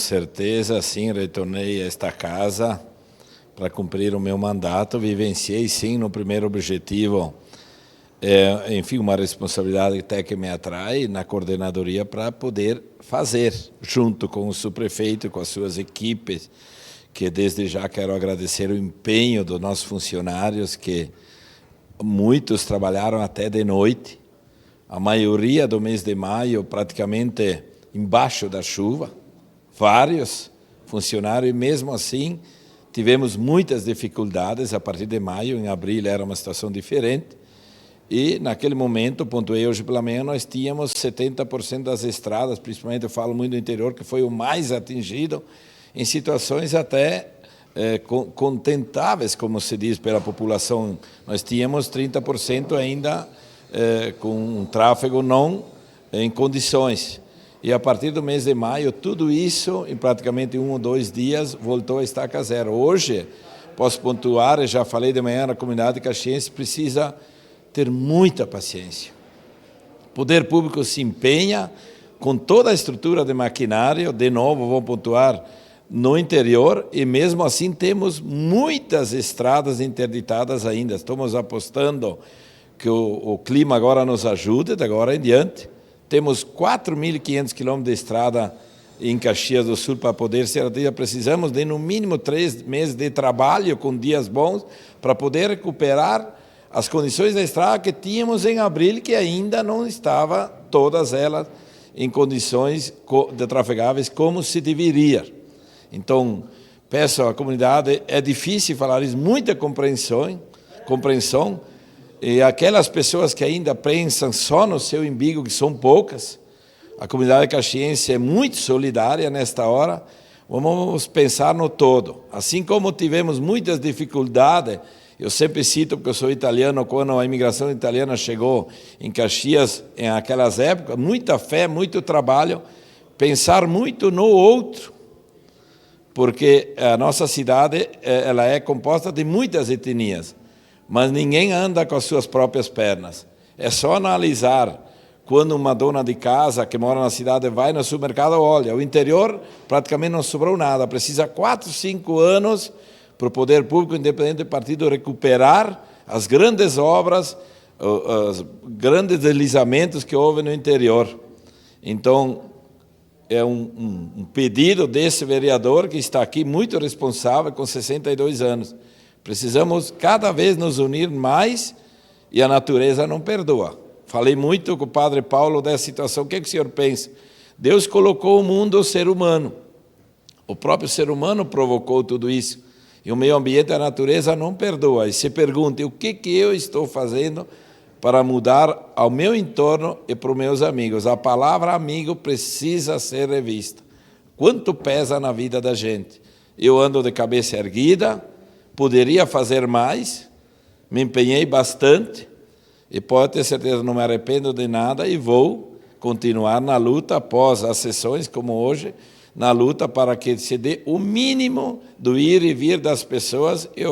certeza, sim, retornei a esta casa para cumprir o meu mandato. Vivenciei, sim, no primeiro objetivo, enfim, uma responsabilidade até que me atrai na coordenadoria para poder fazer, junto com o subprefeito, com as suas equipes, que desde já quero agradecer o empenho dos nossos funcionários, que muitos trabalharam até de noite, a maioria do mês de maio praticamente embaixo da chuva, vários funcionários, e mesmo assim tivemos muitas dificuldades a partir de maio. Em abril era uma situação diferente, e naquele momento, pontuei hoje pela manhã, nós tínhamos 70% das estradas, principalmente eu falo muito do interior, que foi o mais atingido, em situações até contentáveis, como se diz, pela população. Nós tínhamos 30% ainda com um tráfego não em condições. E a partir do mês de maio, tudo isso, em praticamente 1 ou 2 dias, voltou a estaca zero. Hoje, posso pontuar, já falei de manhã na comunidade caxiense, precisa ter muita paciência. O poder público se empenha com toda a estrutura de maquinário, de novo, vou pontuar, no interior, e mesmo assim temos muitas estradas interditadas ainda. Estamos apostando que o clima agora nos ajude, de agora em diante. Temos 4.500 quilômetros de estrada em Caxias do Sul para poder ser atendida. Precisamos de, no mínimo, 3 meses de trabalho com dias bons para poder recuperar as condições da estrada que tínhamos em abril, que ainda não estava todas elas em condições de trafegáveis como se deveria. Então, peço à comunidade, é difícil falar isso, muita compreensão, e aquelas pessoas que ainda pensam só no seu umbigo, que são poucas, a comunidade caxiense é muito solidária nesta hora, vamos pensar no todo. Assim como tivemos muitas dificuldades, eu sempre cito, porque eu sou italiano, quando a imigração italiana chegou em Caxias, em aquelas épocas, muita fé, muito trabalho, pensar muito no outro, porque a nossa cidade ela é composta de muitas etnias, mas ninguém anda com as suas próprias pernas. É só analisar quando uma dona de casa que mora na cidade vai no supermercado, olha, o interior praticamente não sobrou nada, precisa 4, 5 anos para o poder público, independente do partido, recuperar as grandes obras, os grandes deslizamentos que houve no interior. Então, é um pedido desse vereador que está aqui muito responsável, com 62 anos. Precisamos cada vez nos unir mais, e a natureza não perdoa. Falei muito com o padre Paulo dessa situação. O que o senhor pensa? Deus colocou o mundo, o ser humano. O próprio ser humano provocou tudo isso. E o meio ambiente, a natureza não perdoa. E se pergunta, o que eu estou fazendo para mudar ao meu entorno e para os meus amigos? A palavra amigo precisa ser revista. Quanto pesa na vida da gente? Eu ando de cabeça erguida, poderia fazer mais, me empenhei bastante, e pode ter certeza, não me arrependo de nada, e vou continuar na luta após as sessões, como hoje, na luta para que se dê o mínimo do ir e vir das pessoas, e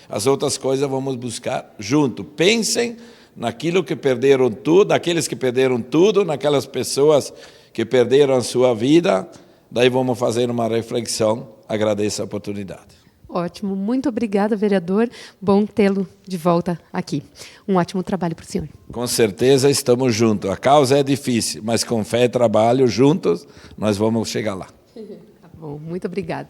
as outras coisas vamos buscar junto. Pensem naquilo que perderam tudo, naqueles que perderam tudo, naquelas pessoas que perderam a sua vida, daí vamos fazer uma reflexão. Agradeço a oportunidade. Ótimo, muito obrigada, vereador. Bom tê-lo de volta aqui. Um ótimo trabalho para o senhor. Com certeza estamos juntos. A causa é difícil, mas com fé e trabalho, juntos, nós vamos chegar lá. Tá bom, muito obrigada.